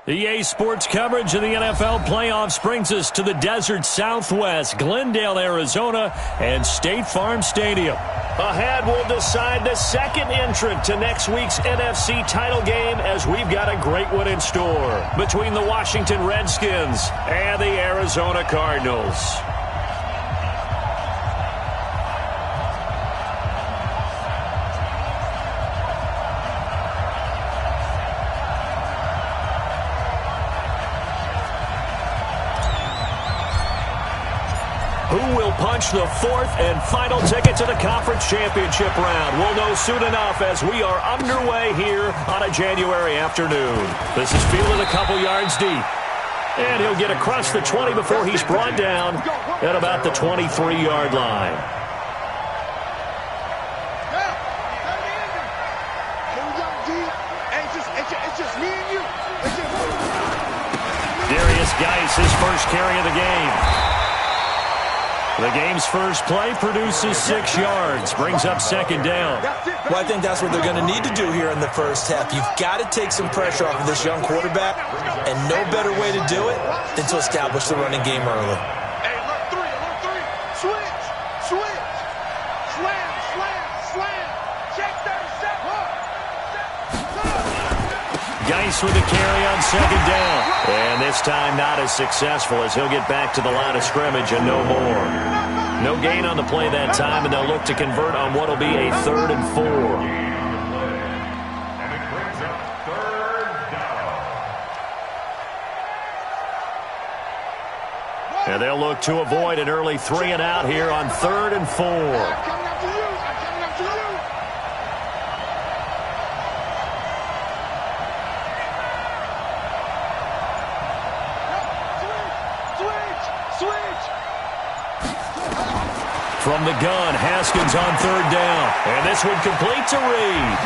EA Sports coverage of the NFL playoffs brings us to the desert Southwest, Glendale, Arizona, and State Farm Stadium. Ahead, we'll decide the second entrant to next week's NFC title game, as we've got a great one in store between the Washington Redskins and the Arizona Cardinals. Who will punch the fourth and final ticket to the conference championship round? We'll know soon enough as we are underway here on a January afternoon. This is fielded a couple yards deep. And he'll get across the 20 before he's brought down at about the 23-yard line. Darius Geis, his first carry of the game. The game's first play produces 6 yards, brings up second down. Well, I think that's what they're going to need to do here in the first half. You've got to take some pressure off of this young quarterback, and no better way to do it than to establish the running game early. Hey, look three. Switch. Slam. Check that set. Geis with a carry on second down. And this time not as successful, as he'll get back to the line of scrimmage and no more. No gain on the play that time, and they'll look to convert on what will be a 3rd and 4. And they'll look to avoid an early 3 and out here on 3rd and 4. From the gun, Haskins on 3rd down. And this one complete to Reed.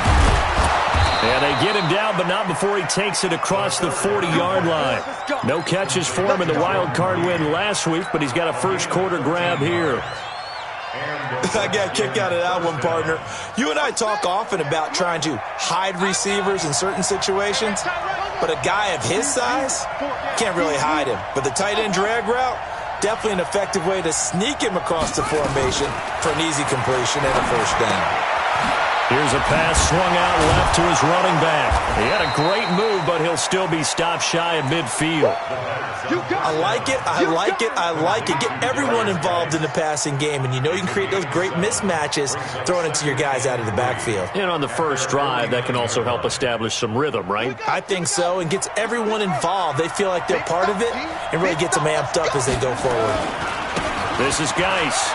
And they get him down, but not before he takes it across the 40-yard line. No catches for him in the wild card win last week, but he's got a first quarter grab here. I got a kick out of that one, partner. You and I talk often about trying to hide receivers in certain situations, but a guy of his size can't really hide him. But the tight end drag route, definitely an effective way to sneak him across the formation for an easy completion and a first down. Here's a pass swung out left to his running back. He had a great move, but he'll still be stopped shy of midfield. I like it. Get everyone involved in the passing game, and you know you can create those great mismatches throwing it to your guys out of the backfield. And on the first drive, that can also help establish some rhythm, right? I think so, and gets everyone involved. They feel like they're part of it and really gets them amped up as they go forward. This is Geis.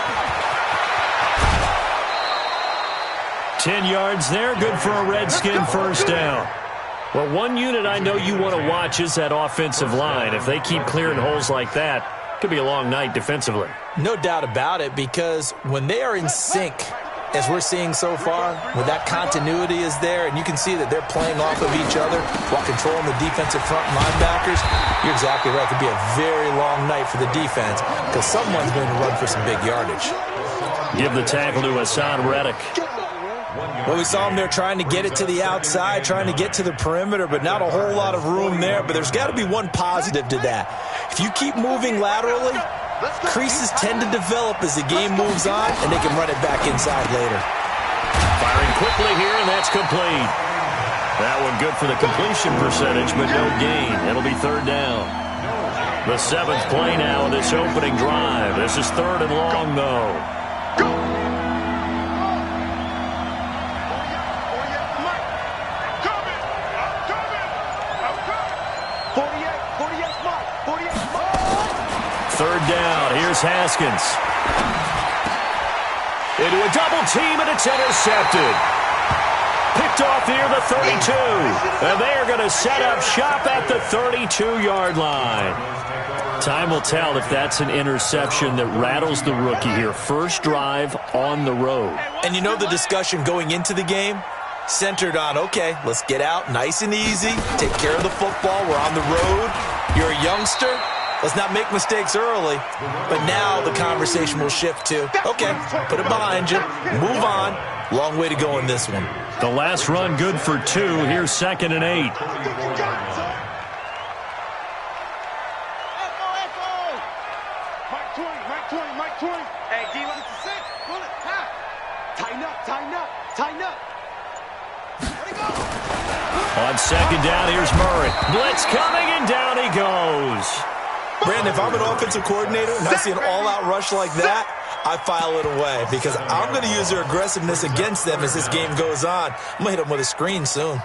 10 yards there, good for a Redskin first down. Well, one unit I know you want to watch is that offensive line. If they keep clearing holes like that, it could be a long night defensively. No doubt about it, because when they are in sync, as we're seeing so far, when that continuity is there, and you can see that they're playing off of each other while controlling the defensive front linebackers, you're exactly right. It could be a very long night for the defense, because someone's going to run for some big yardage. Give the tackle to Hassan Reddick. Well, we saw him there trying to get it to the outside, trying to get to the perimeter, but not a whole lot of room there. But there's got to be one positive to that. If you keep moving laterally, creases tend to develop as the game moves on, and they can run it back inside later. Firing quickly here, and that's complete. That one good for the completion percentage, but no gain. It'll be 3rd down. The 7th play now of this opening drive. This is 3rd and long, though. Third down, here's Haskins. Into a double team, and it's intercepted. Picked off near the 32. And they are going to set up shop at the 32-yard line. Time will tell if that's an interception that rattles the rookie here. First drive on the road. And you know the discussion going into the game? Centered on, okay, let's get out nice and easy, take care of the football, we're on the road, you're a youngster, let's not make mistakes early. But now the conversation will shift to, okay, put it behind you, move on, long way to go in this one. The last run good for 2, here's 2nd and 8. On second down, here's Murray. Blitz coming, and down he goes. Brandon, if I'm an offensive coordinator and I see an all-out rush like that, I file it away because I'm going to use their aggressiveness against them as this game goes on. I'm going to hit them with a screen soon.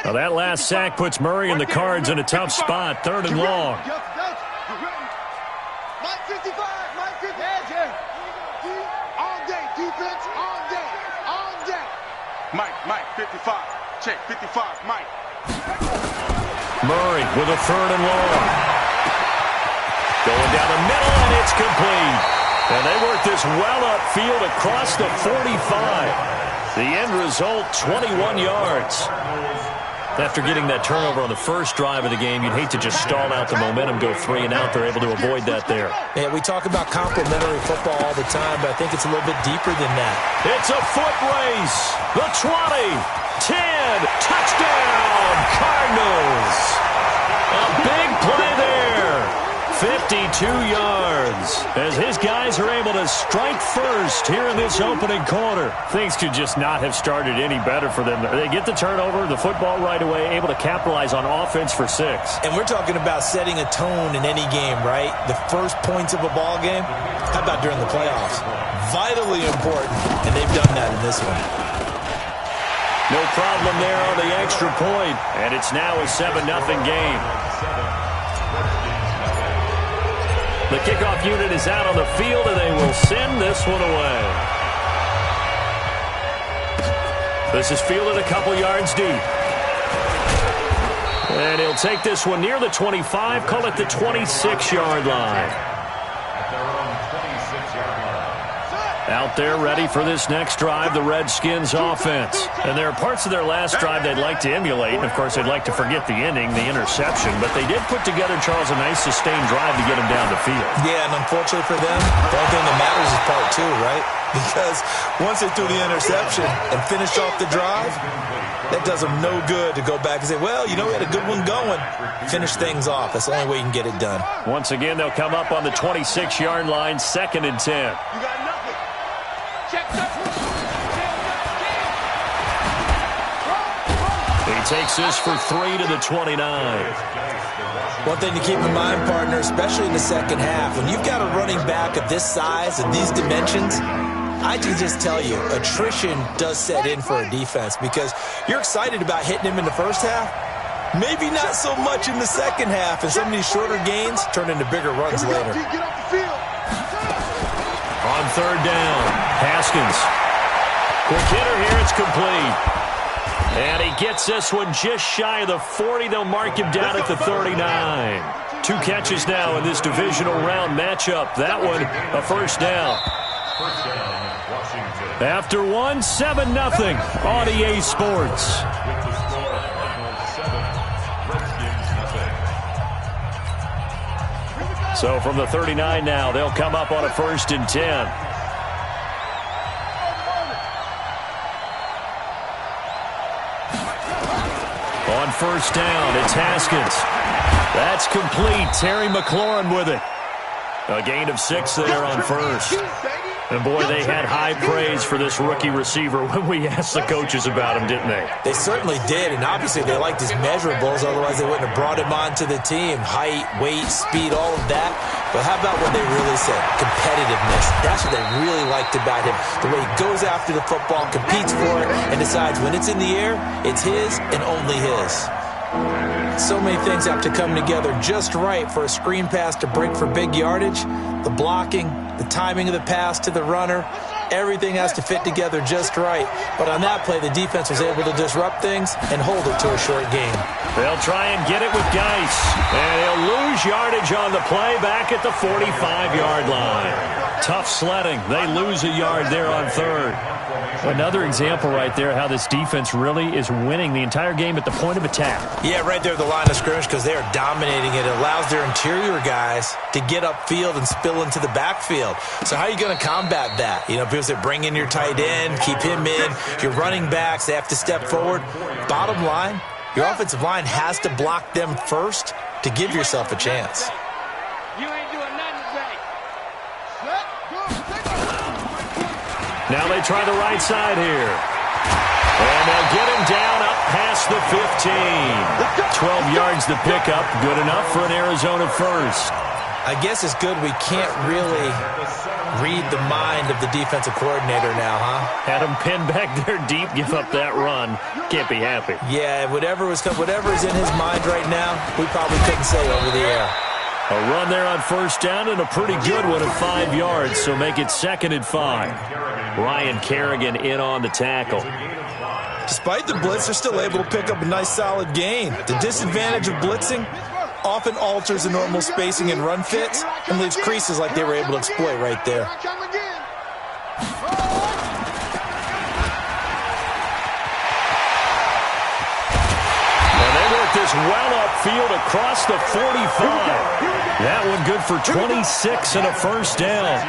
Now that last sack puts Murray and the Cards in a tough spot, 3rd and long. Mike 55, Mike 50. All day, defense, all day, all day. Mike 55. Check 55, Mike. Murray with a 3rd and long. Going down the middle, and it's complete. And they work this well upfield across the 45. The end result, 21 yards. After getting that turnover on the first drive of the game, you'd hate to just stall out the momentum, go 3 and out. They're able to avoid that there. Yeah, we talk about complementary football all the time, but I think it's a little bit deeper than that. It's a foot race. The 20, 10, touchdown, Cardinals. A big play there. 52 yards as his guys are able to strike first here in this opening quarter. Things could just not have started any better for them. They get the turnover, the football right away, able to capitalize on offense for 6. And we're talking about setting a tone in any game, right? The first points of a ball game. How about during the playoffs? Vitally important, and they've done that in this one. No problem there on the extra point, and it's now a 7-0 game. The kickoff unit is out on the field, and they will send this one away. This is fielded a couple yards deep. And he'll take this one near the 25, call it the 26-yard line. Out there ready for this next drive, the Redskins offense. And there are parts of their last drive they'd like to emulate. And, of course, they'd like to forget the ending, the interception. But they did put together, Charles, a nice sustained drive to get them down the field. Yeah, and unfortunately for them, the only thing that matters is part 2, right? Because once they threw the interception and finished off the drive, that does them no good to go back and say, well, you know, we had a good one going. Finish things off. That's the only way you can get it done. Once again, they'll come up on the 26-yard line, 2nd and 10. You got nothing. Check that. He takes this for 3 to the 29. One thing to keep in mind, partner, especially in the second half, when you've got a running back of this size and these dimensions, I can just tell you, attrition does set in for a defense because you're excited about hitting him in the first half. Maybe not so much in the second half, and some of these shorter gains turn into bigger runs later. Get off the field. On 3rd down, Haskins. Quick hitter here, it's complete. And he gets this one just shy of the 40. They'll mark him down at the 39. 2 catches now in this divisional round matchup. That one, a first down. After one, 7-0 on EA Sports. So from the 39 now, they'll come up on a 1st and 10. On 1st down, it's Haskins. That's complete. Terry McLaurin with it. A gain of 6 there on 1st. And, boy, they had high praise for this rookie receiver when we asked the coaches about him, didn't they? They certainly did, and obviously they liked his measurables. Otherwise, they wouldn't have brought him onto the team. Height, weight, speed, all of that. But how about what they really said? Competitiveness. That's what they really liked about him. The way he goes after the football, competes for it, and decides when it's in the air, it's his and only his. So many things have to come together just right for a screen pass to break for big yardage. The blocking, the timing of the pass to the runner, everything has to fit together just right. But on that play, the defense was able to disrupt things and hold it to a short game. They'll try and get it with Geis. And he'll lose yardage on the play back at the 45-yard line. Tough sledding. They lose a yard there on 3rd. Another example right there how this defense really is winning the entire game at the point of attack. Yeah, right there at the line of scrimmage because they are dominating it. It allows their interior guys to get upfield and spill into the backfield. So how are you going to combat that? You know, people say bring in your tight end, keep him in. Your running backs, they have to step forward. Bottom line, Your offensive line has to block them first to give yourself a chance. You ain't doing nothing today. Now they try the right side here. And they'll get him down up past the 15. 12 yards to pick up. Good enough for an Arizona first. I guess it's good we can't really read the mind of the defensive coordinator now, huh? Had him pinned back there deep, give up that run. Can't be happy. Yeah, whatever is in his mind right now, we probably couldn't say over the air. A run there on first down and a pretty good one of 5 yards, so make it 2nd and 5. Ryan Kerrigan in on the tackle. Despite the blitz, they're still able to pick up a nice solid gain. The disadvantage of blitzing often alters the normal spacing and run fits and leaves creases like they were able to exploit right there. And they work this well upfield across the 45. That one good for 26 and a first down.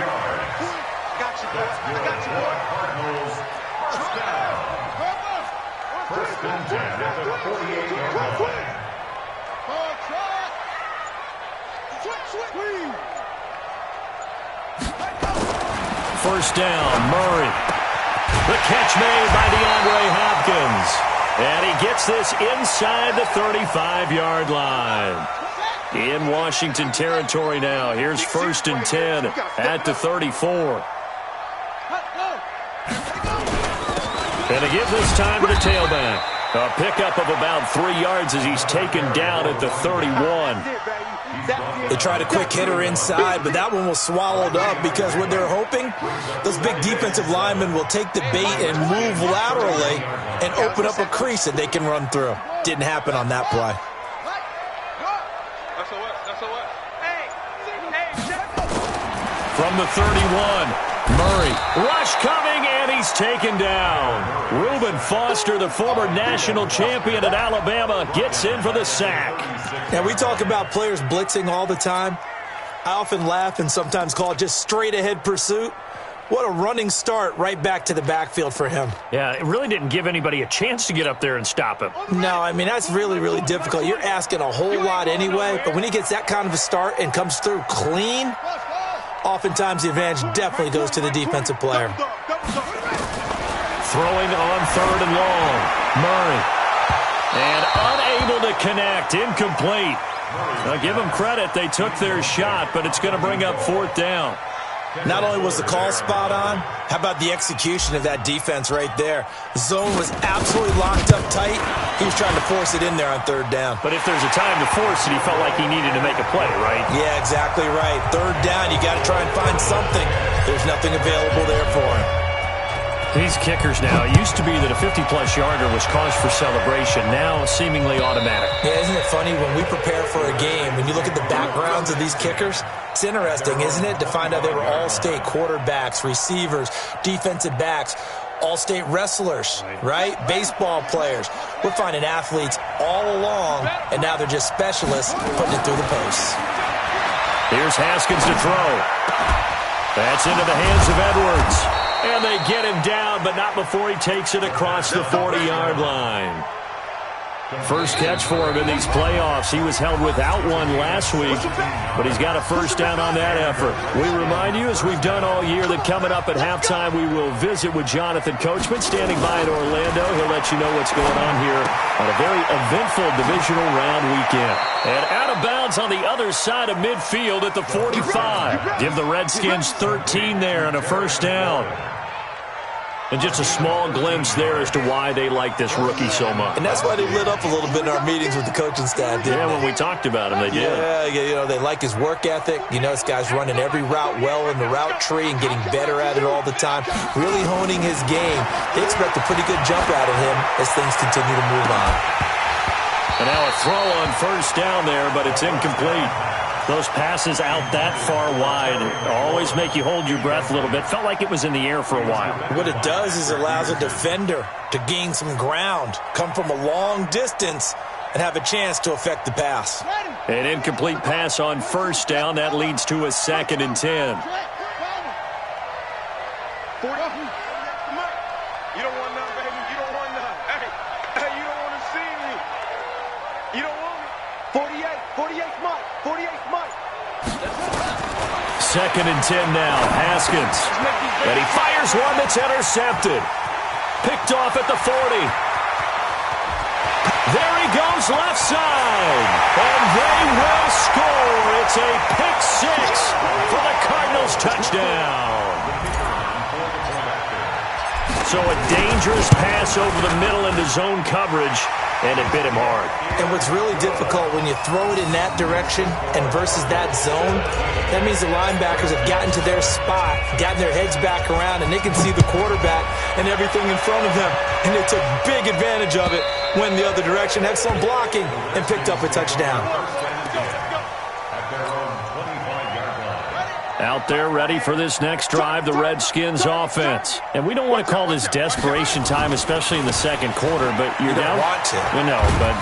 First down, Murray. The catch made by DeAndre Hopkins. And he gets this inside the 35-yard line. In Washington territory now. Here's 1st and 10 at the 34. And to give this time to the tailback. A pickup of about 3 yards as he's taken down at the 31. They tried a quick hitter inside, but that one was swallowed up because what they're hoping, those big defensive linemen will take the bait and move laterally and open up a crease that they can run through. Didn't happen on that play. From the 31, Murray. Rush coming, and he's taken down. Reuben Foster, the former national champion at Alabama, gets in for the sack. Now, we talk about players blitzing all the time. I often laugh and sometimes call it just straight-ahead pursuit. What a running start right back to the backfield for him. Yeah, it really didn't give anybody a chance to get up there and stop him. No, I mean, that's really, really difficult. You're asking a whole lot anyway, but when he gets that kind of a start and comes through clean, oftentimes the advantage definitely goes to the defensive player. Throwing on 3rd and long. Murray. And unable to connect. Incomplete. Now, give them credit. They took their shot, but it's going to bring up 4th down. Not only was the call spot on, how about the execution of that defense right there? The zone was absolutely locked up tight. He was trying to force it in there on 3rd down. But if there's a time to force it, he felt like he needed to make a play, right? Yeah, exactly right. 3rd down, you got to try and find something. There's nothing available there for him. These kickers now, it used to be that a 50-plus yarder was cause for celebration, now seemingly automatic. Yeah, isn't it funny when we prepare for a game, when you look at the backgrounds of these kickers, it's interesting, isn't it, to find out they were all-state quarterbacks, receivers, defensive backs, all-state wrestlers, right? Baseball players. We're finding athletes all along, and now they're just specialists putting it through the posts. Here's Haskins to throw. That's into the hands of Edwards. And they get him down, but not before he takes it across the 40-yard line. First catch for him in these playoffs. He was held without one last week, but he's got a first down on that effort. We remind you, as we've done all year, that coming up at halftime, we will visit with Jonathan Coachman standing by in Orlando. He'll let you know what's going on here on a very eventful divisional round weekend. And out of bounds on the other side of midfield at the 45. Give the Redskins 13 there and a first down. And just a small glimpse there as to why they like this rookie so much. And that's why they lit up a little bit in our meetings with the coaching staff, didn't they? When we talked about him, they did. Yeah, you know, they like his work ethic. You know, this guy's running every route well in the route tree and getting better at it all the time, really honing his game. They expect a pretty good jump out of him as things continue to move on. And now a throw on first down there, but it's incomplete. Those passes out that far wide always make you hold your breath a little bit. Felt like it was in the air for a while. What it does is it allows a defender to gain some ground, come from a long distance, and have a chance to affect the pass. An incomplete pass on first down. That leads to a 2nd and 10. You don't want none, baby. You don't want none. Hey, you don't want to see me. You don't want it. 48 Mike. 48 Mike. Second and 10 now. Haskins. And he fires one that's intercepted. Picked off at the 40. There he goes left side. And they will score. It's a pick six for the Cardinals touchdown. So a dangerous pass over the middle into zone coverage, and it bit him hard. And what's really difficult when you throw it in that direction and versus that zone, that means the linebackers have gotten to their spot, gotten their heads back around, and they can see the quarterback and everything in front of them. And they took big advantage of it, went the other direction, excellent blocking, and picked up a touchdown. Out there ready for this next drive, the Redskins offense. And we don't want to call this desperation time, especially in the second quarter, but you're down. You don't want to. No, but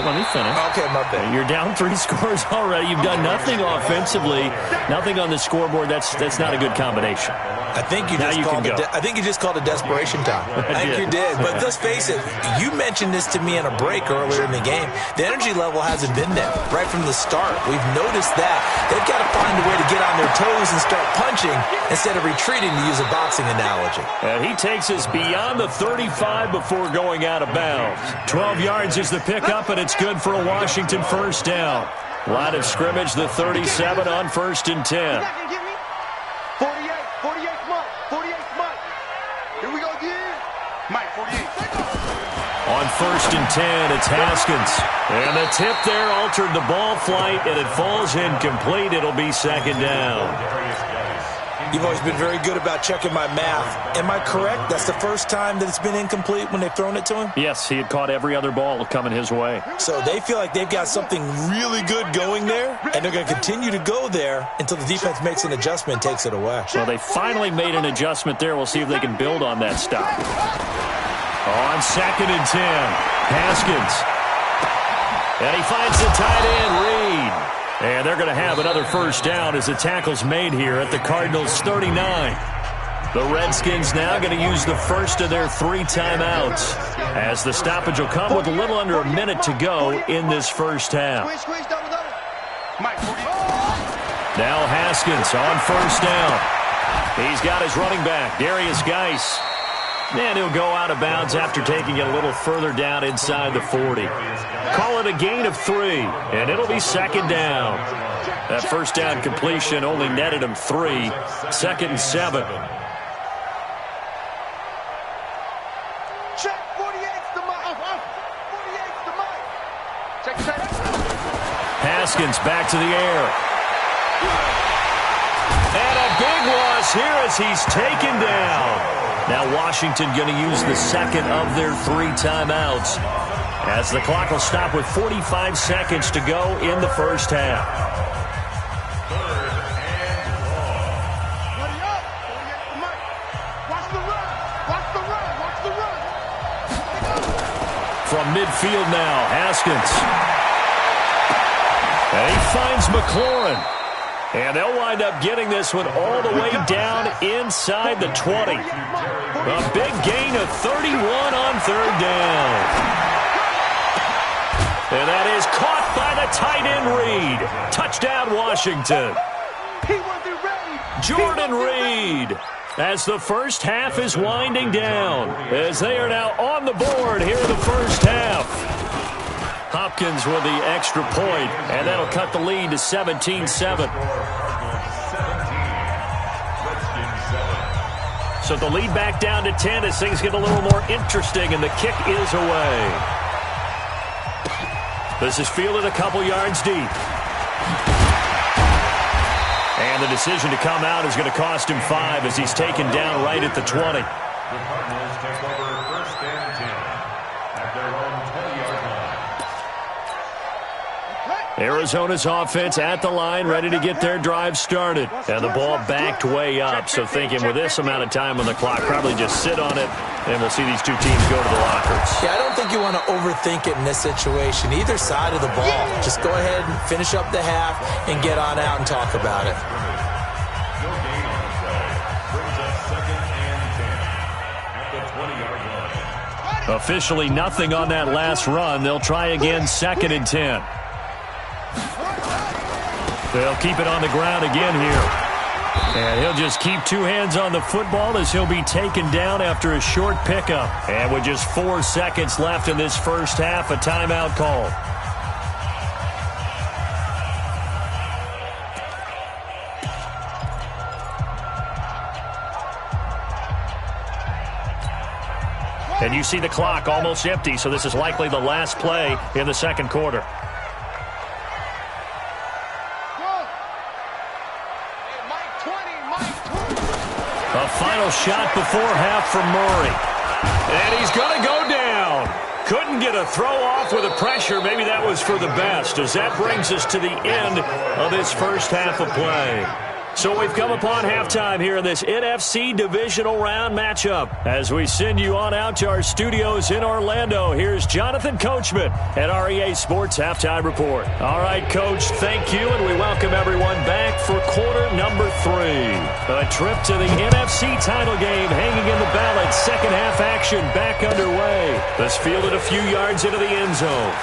let me finish. Okay, my bad. You're down 3 scores already. You've done nothing offensively, nothing on the scoreboard. That's not a good combination. I think you just called it desperation time. I think you did. But let's face it, you mentioned this to me in a break earlier in the game. The energy level hasn't been there right from the start. We've noticed that. They've got to find a way to get on their toes and start punching instead of retreating, to use a boxing analogy. And he takes us beyond the 35 before going out of bounds. 12 yards is the pickup, and it's good for a Washington first down. Line of scrimmage, the 37 on 1st and 10. 48 Mike. Here we go again. Mike, 48. On 1st and 10, it's Haskins. And the tip there altered the ball flight, and it falls incomplete. It'll be second down. You've always been very good about checking my math. Am I correct? That's the first time that it's been incomplete when they've thrown it to him? Yes, he had caught every other ball coming his way. So they feel like they've got something really good going there, and they're going to continue to go there until the defense makes an adjustment and takes it away. Well, they finally made an adjustment there. We'll see if they can build on that stop. On 2nd and 10, Haskins. And he finds the tight end, Reed. And they're going to have another first down as the tackle's made here at the Cardinals' 39. The Redskins now going to use the first of their 3 timeouts, as the stoppage will come with a little under a minute to go in this first half. Now Haskins on first down. He's got his running back, Darius Geis. And he'll go out of bounds after taking it a little further down inside the 40. Call it a gain of 3, and it'll be second down. That first down completion only netted him 3. 2nd and 7. Check 48's the Mike. 48's the Mike. Check. Haskins back to the air. And a big loss here as he's taken down. Now Washington going to use the second of their 3 timeouts, as the clock will stop with 45 seconds to go in the first half. From midfield now, Haskins. And he finds McLaurin. And they'll wind up getting this one all the way down inside the 20. A big gain of 31 on 3rd down. And that is caught by the tight end Reed. Touchdown Washington. Jordan Reed, as the first half is winding down, as they are now on the board here in the first half. Hopkins with the extra point, and that'll cut the lead to 17-7. So the lead back down to 10 as things get a little more interesting, and the kick is away. This is fielded a couple yards deep. And the decision to come out is going to cost him 5 as he's taken down right at the 20. The Cardinals take over 1st and 10 at their own 20-yard line. Arizona's offense at the line, ready to get their drive started. And the ball backed way up, so thinking with this amount of time on the clock, probably just sit on it, and we'll see these 2 teams go to the lockers. Yeah, I don't think you want to overthink it in this situation. Either side of the ball, just go ahead and finish up the half and get on out and talk about it. Brings us 2nd and 10 at the 20-yard line. Officially nothing on that last run. They'll try again, 2nd and 10. They'll keep it on the ground again here. And he'll just keep 2 hands on the football as he'll be taken down after a short pickup. And with just 4 seconds left in this first half, a timeout call. And you see the clock almost empty, so this is likely the last play in the second quarter. A final shot before half from Murray. And he's going to go down. Couldn't get a throw off with the pressure. Maybe that was for the best, as that brings us to the end of this first half of play. So we've come upon halftime here in this NFC divisional round matchup. As we send you on out to our studios in Orlando, here's Jonathan Coachman at REA Sports Halftime Report. All right, Coach, thank you, and we welcome everyone back for quarter number 3. A trip to the NFC title game hanging in the balance. Second half action back underway. This fielded a few yards into the end zone.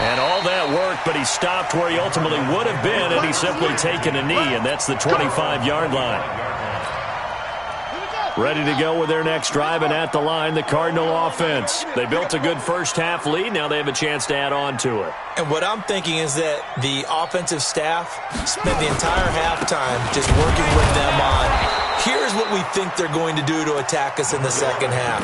And all that worked, but he stopped where he ultimately would have been, and he's simply taken a knee, and that's the 25-yard line. Ready to go with their next drive, and at the line, the Cardinal offense. They built a good first-half lead. Now they have a chance to add on to it. And what I'm thinking is that the offensive staff spent the entire halftime just working with them on, here's what we think they're going to do to attack us in the second half.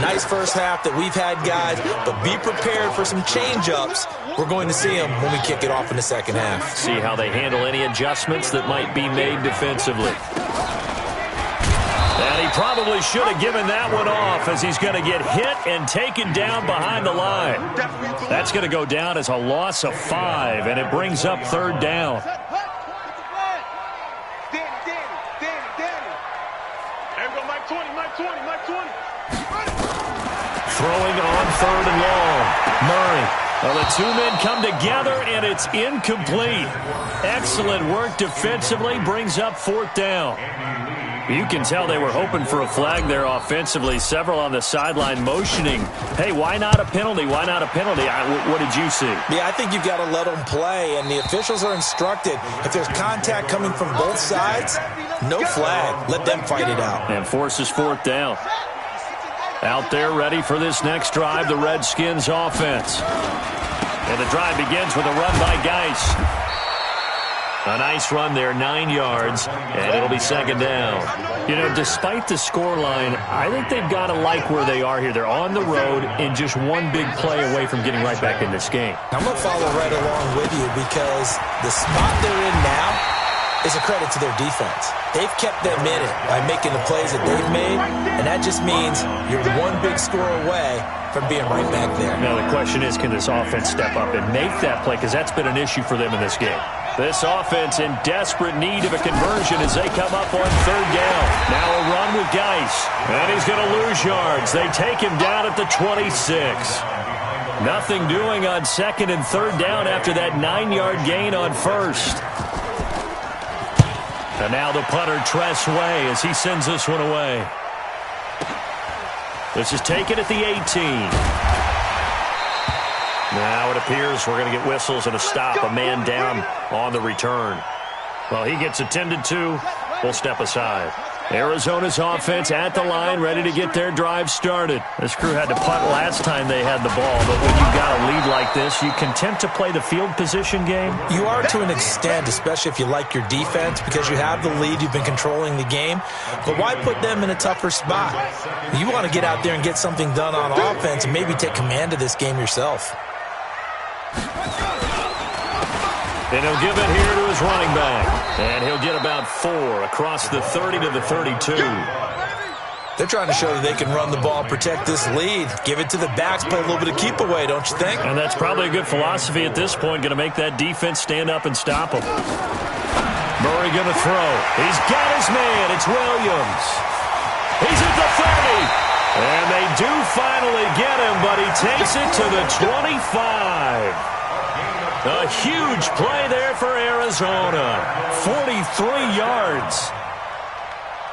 Nice first half that we've had, guys, but be prepared for some change-ups. We're going to see them when we kick it off in the second half. See how they handle any adjustments that might be made defensively. And he probably should have given that one off, as he's going to get hit and taken down behind the line. That's going to go down as a loss of 5, and it brings up 3rd down. Throwing on 3rd and long. Murray. Well, the 2 men come together, and it's incomplete. Excellent work defensively, brings up 4th down. You can tell they were hoping for a flag there offensively. Several on the sideline motioning, hey, why not a penalty? Why not a penalty? What did you see? Yeah, I think you've got to let them play, and the officials are instructed, if there's contact coming from both sides, no flag. Let them fight it out. And forces 4th down. Out there ready for this next drive, the Redskins offense. And the drive begins with a run by Geis. A nice run there, 9 yards, and it'll be 2nd down. You know, despite the scoreline, I think they've got to like where they are here. They're on the road and just one big play away from getting right back in this game. I'm going to follow right along with you, because the spot they're in now is a credit to their defense. They've kept them in it by making the plays that they've made, and that just means you're one big score away from being right back there. Now the question is, can this offense step up and make that play? Because that's been an issue for them in this game. This offense in desperate need of a conversion as they come up on 3rd down. Now a run with Geis. And he's going to lose yards. They take him down at the 26. Nothing doing on 2nd and 3rd down after that 9-yard gain on 1st. And now the punter, Tress Way, as he sends this one away. This is taken at the 18. Now it appears we're going to get whistles and a stop. A man down on the return. Well, he gets attended to. We'll step aside. Arizona's offense at the line, ready to get their drive started. This crew had to punt last time they had the ball, but when you've got a lead like this, you content to play the field position game? You are to an extent, especially if you like your defense, because you have the lead, you've been controlling the game. But why put them in a tougher spot? You want to get out there and get something done on offense and maybe take command of this game yourself. And he'll give it here to his running back. And he'll get about 4 across the 30 to the 32. They're trying to show that they can run the ball, protect this lead. Give it to the backs, play a little bit of keep away, don't you think? And that's probably a good philosophy at this point, going to make that defense stand up and stop him. Murray going to throw. He's got his man. It's Williams. He's at the 30. And they do finally get him, but he takes it to the 25. A huge play there for Arizona. 43 yards.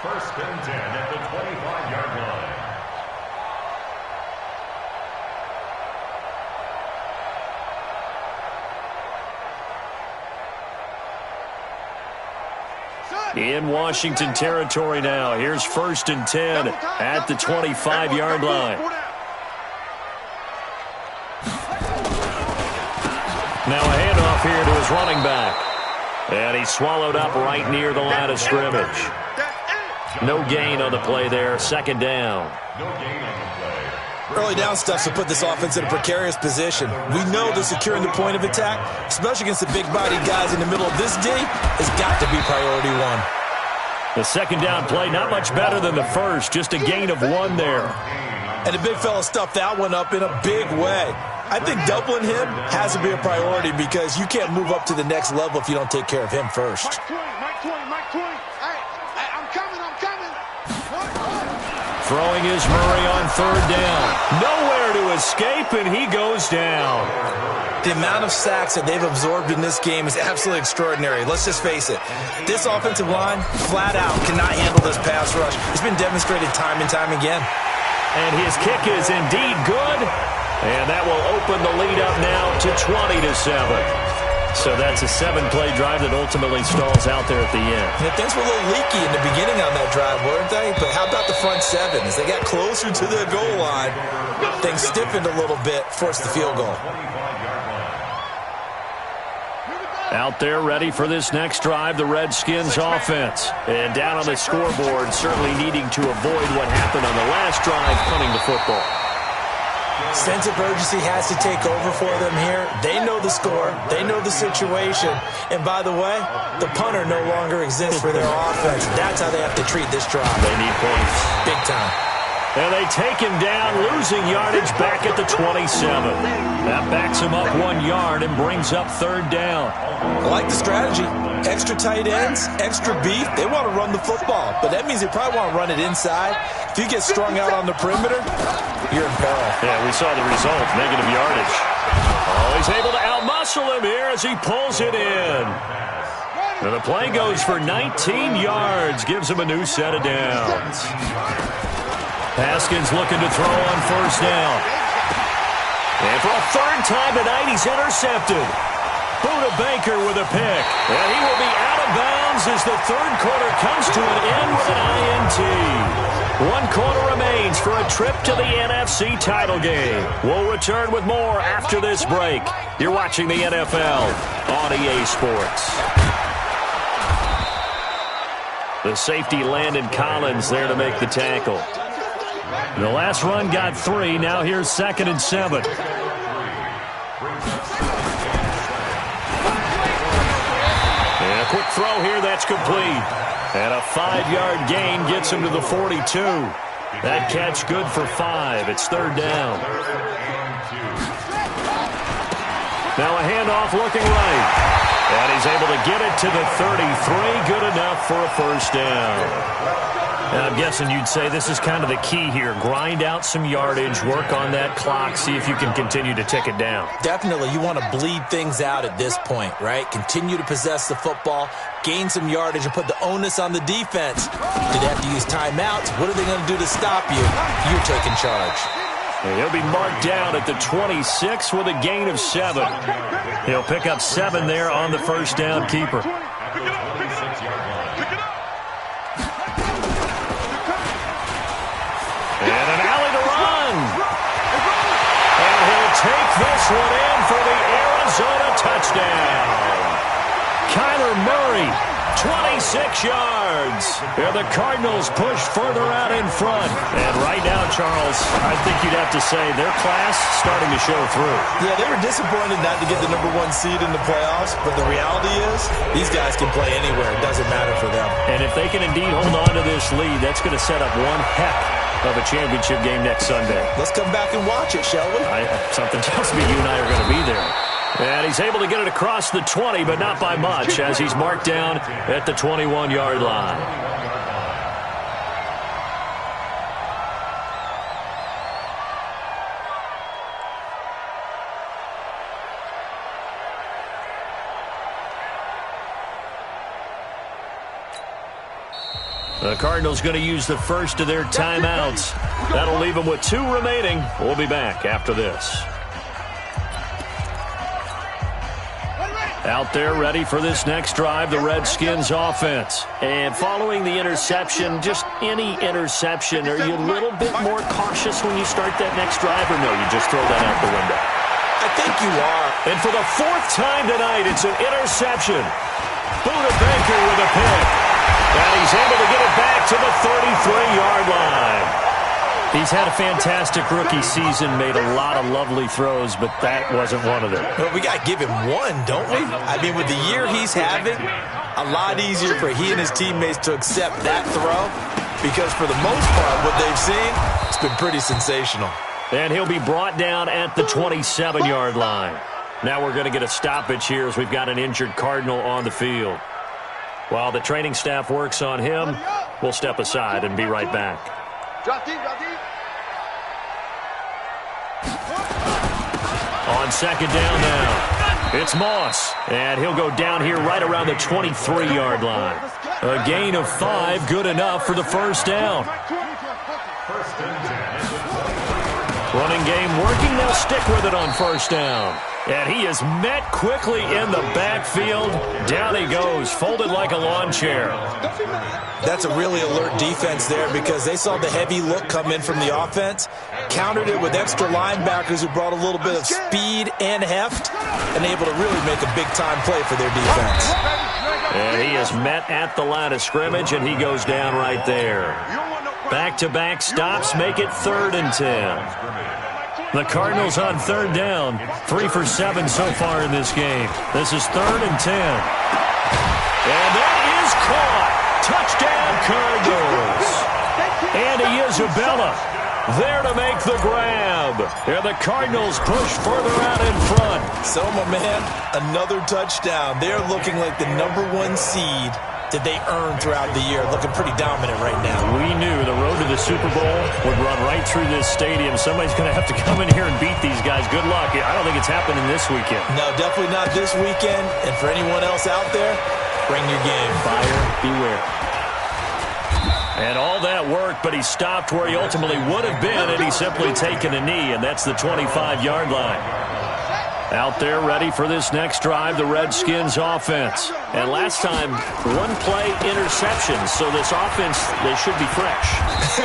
1st and 10 at the 25-yard line. In Washington territory now. Here's 1st and 10 at the 25-yard line. Now a handoff here to his running back. And he's swallowed up right near the line of scrimmage. No gain on the play there. 2nd down. No gain on the play. Early down stuff to put this offense in a precarious position. We know that securing the point of attack, especially against the big-bodied guys in the middle of this D, has got to be priority one. The 2nd down play, not much better than the first. Just a gain of 1 there. And the big fella stuffed that one up in a big way. I think doubling him has to be a priority because you can't move up to the next level if you don't take care of him first. Mike 20. Hey, I'm coming. Throwing is Murray on 3rd down. Nowhere to escape, and he goes down. The amount of sacks that they've absorbed in this game is absolutely extraordinary. Let's just face it. This offensive line, flat out, cannot handle this pass rush. It's been demonstrated time and time again. And his kick is indeed good. And that will open the lead up now to 20-7. So that's a 7-play drive that ultimately stalls out there at the end. And things were a little leaky in the beginning on that drive, weren't they? But how about the front 7? As they got closer to the goal line, things stiffened a little bit, forced the field goal. Out there ready for this next drive, the Redskins offense. And down on the scoreboard, certainly needing to avoid what happened on the last drive, punting the football. Sense of urgency has to take over for them here. They know the score. They know the situation. And by the way, the punter no longer exists for their offense. That's how they have to treat this drive. They need points. Big time. And they take him down, losing yardage back at the 27. That backs him up 1 yard and brings up 3rd down. I like the strategy. Extra tight ends, extra beef. They want to run the football, but that means they probably want to run it inside. If you get strung out on the perimeter, you're in peril. Yeah, we saw the result, negative yardage. Oh, he's able to outmuscle him here as he pulls it in. And the play goes for 19 yards, gives him a new set of downs. Haskins looking to throw on 1st down. And for a 3rd time tonight, he's intercepted. Buda Baker with a pick. And he will be out of bounds as the 3rd quarter comes to an end with an INT. 1 quarter remains for a trip to the NFC title game. We'll return with more after this break. You're watching the NFL on EA Sports. The safety Landon Collins there to make the tackle. The last run got 3. Now here's 2nd and 7. And a quick throw here. That's complete. And a 5-yard gain gets him to the 42. That catch good for 5. It's 3rd down. Now a handoff looking right. And he's able to get it to the 33. Good enough for a 1st down. And I'm guessing you'd say this is kind of the key here. Grind out some yardage, work on that clock, see if you can continue to tick it down. Definitely. You want to bleed things out at this point, right? Continue to possess the football, gain some yardage, and put the onus on the defense. Do they have to use timeouts? What are they going to do to stop you? You're taking charge. And he'll be marked down at the 26 with a gain of 7. He'll pick up 7 there on the 1st down keeper. And an alley to run. And he'll take this one in for the Arizona touchdown. Kyler Murray, 26 yards. And the Cardinals push further out in front. And right now, Charles, I think you'd have to say their class starting to show through. Yeah, they were disappointed not to get the #1 seed in the playoffs, but the reality is these guys can play anywhere. It doesn't matter for them. And if they can indeed hold on to this lead, that's going to set up one heck of a championship game next Sunday. Let's come back and watch it, shall we? Something tells me you and I are going to be there. And he's able to get it across the 20, but not by much, as he's marked down at the 21-yard line. The Cardinals going to use the first of their timeouts. That'll leave them with 2 remaining. We'll be back after this. Out there ready for this next drive, the Redskins offense. And following the interception, just any interception, are you a little bit more cautious when you start that next drive, or no, you just throw that out the window? I think you are. And for the fourth time tonight, it's an interception. Buda Baker with a pick. And he's able to get it back to the 33-yard line. He's had a fantastic rookie season, made a lot of lovely throws, but that wasn't one of them. Well, we got to give him one, don't we? I mean, with the year he's having, a lot easier for he and his teammates to accept that throw because for the most part, what they've seen, it's been pretty sensational. And he'll be brought down at the 27-yard line. Now we're going to get a stoppage here as we've got an injured Cardinal on the field. While the training staff works on him, we'll step aside and be right back. Drop deep, drop deep. On second down now, it's Moss, and he'll go down here right around the 23-yard line. A gain of 5, good enough for the first down. Running game working, they'll stick with it on first down. And he is met quickly in the backfield. Down he goes, folded like a lawn chair. That's a really alert defense there because they saw the heavy look come in from the offense, countered it with extra linebackers who brought a little bit of speed and heft, and able to really make a big-time play for their defense. And he is met at the line of scrimmage, and he goes down right there. Back-to-back stops make it 3rd and 10. The Cardinals on third down, 3 for 7 so far in this game. This is 3rd and 10. And that is caught. Touchdown, Cardinals. Andy Isabella there to make the grab. And the Cardinals push further out in front. So, my man, another touchdown. They're looking like the #1 seed that they earned throughout the year. Looking pretty dominant right now. We knew the road to the Super Bowl would run right through this stadium. Somebody's going to have to come in here and beat these guys. Good luck. I don't think it's happening this weekend. No, definitely not this weekend. And for anyone else out there, bring your game. Buyer beware. And all that work, but he stopped where he ultimately would have been, and he's simply taken a knee, and that's the 25-yard line. Out there ready for this next drive, the Redskins offense. And last time, one-play interception, so this offense, they should be fresh.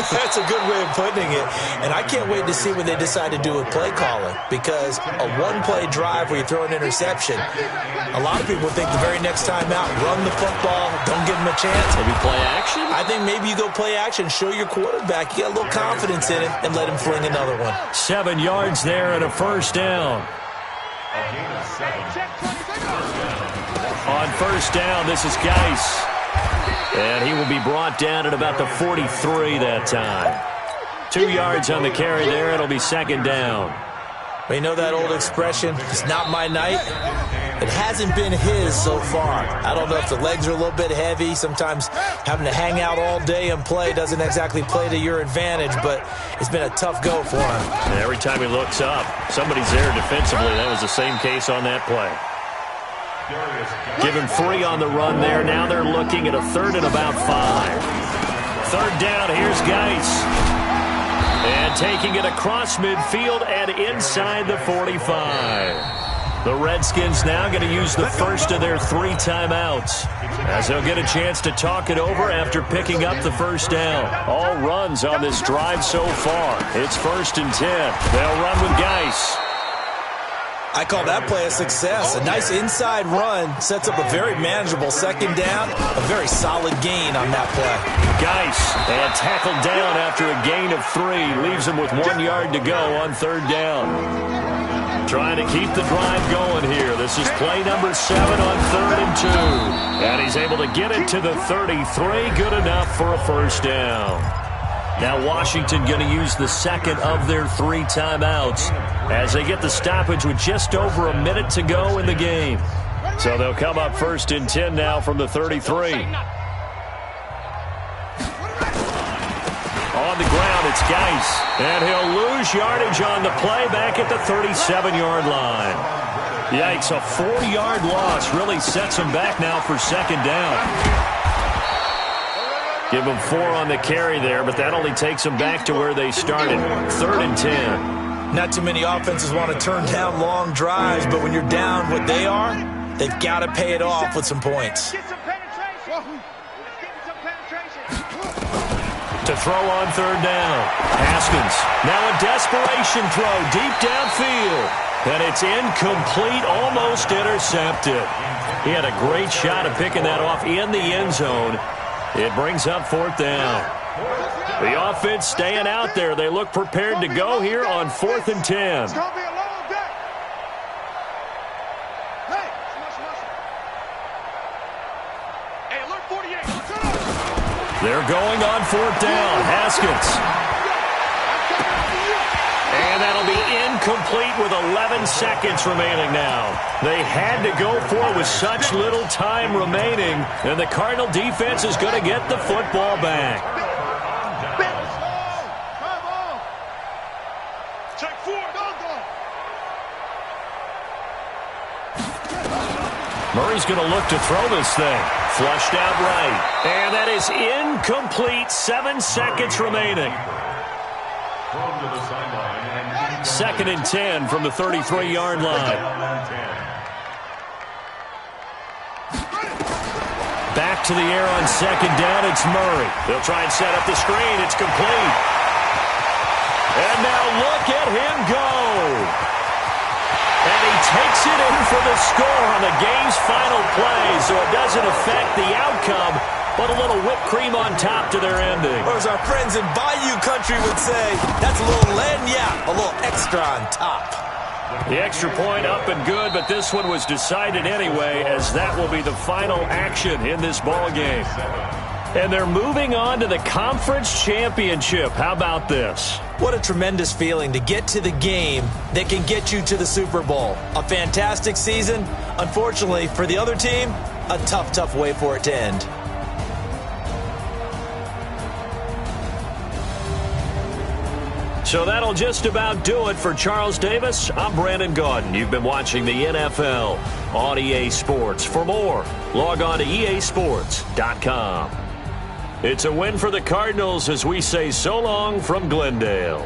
That's a good way of putting it. And I can't wait to see when they decide to do a play calling, because a one-play drive where you throw an interception, a lot of people think the very next time out, run the football, don't give them a chance. Maybe play action? I think maybe you go play action, show your quarterback, you got a little confidence in it, and let him fling another one. 7 yards there and a first down. On first down, this is Geis. And he will be brought down at about the 43 that time. 2 yards on the carry there. It'll be second down. But you know that old expression, it's not my night? It hasn't been his so far. I don't know if the legs are a little bit heavy. Sometimes having to hang out all day and play doesn't exactly play to your advantage, but it's been a tough go for him. And every time he looks up, somebody's there defensively. That was the same case on that play. Give him 3 on the run there. Now they're looking at a 3rd and about 5. 3rd down, here's Geis. And taking it across midfield and inside the 45. The Redskins now going to use the first of their 3 timeouts, as they'll get a chance to talk it over after picking up the first down. All runs on this drive so far. It's 1st and 10. They'll run with Geis. I call that play a success. A nice inside run sets up a very manageable second down. A very solid gain on that play. Geis, and tackled down after a gain of 3. Leaves him with 1 yard to go on 3rd down. Trying to keep the drive going here. This is play number 7 on 3rd and 2. And he's able to get it to the 33. Good enough for a first down. Now Washington going to use the second of their 3 timeouts as they get the stoppage with just over a minute to go in the game. So they'll come up 1st and 10 now from the 33. On the ground, it's Geis. And he'll lose yardage on the play back at the 37-yard line. Yikes, a 4-yard loss really sets him back now for second down. Give them 4 on the carry there, but that only takes them back to where they started. 3rd and 10. Not too many offenses want to turn down long drives, but when you're down what they are, They've got to pay it off with some points. Get some penetration. Let's get some penetration. To throw on third down. Haskins. Now a desperation throw deep downfield. And it's incomplete, almost intercepted. He had a great shot at picking that off in the end zone. It brings up fourth down. The offense staying out there. They look prepared to go here on 4th and 10. It's going to be a long day. Hey, alert 48. They're going on 4th down. Haskins. And that'll be incomplete with 11 seconds remaining now. They had to go for it with such little time remaining, and the Cardinal defense is going to get the football back. Check 4. Murray's going to look to throw this thing. Flushed out right. And that is incomplete. 7 seconds remaining. 2nd and 10 from the 33-yard line. Back to the air on 2nd down. It's Murray. They'll try and set up the screen. It's complete. And now look at him go. And he takes it in for the score on the game's final play, so it doesn't affect the outcome, but a little whipped cream on top to their ending. Or as our friends in Bayou Country would say, that's a little lagniappe, a little extra on top. The extra point up and good, but this one was decided anyway, as that will be the final action in this ball game. And they're moving on to the conference championship. How about this? What a tremendous feeling to get to the game that can get you to the Super Bowl. A fantastic season. Unfortunately, for the other team, a tough, tough way for it to end. So that'll just about do it for Charles Davis. I'm Brandon Gaudin. You've been watching the NFL on EA Sports. For more, log on to easports.com. It's a win for the Cardinals as we say so long from Glendale.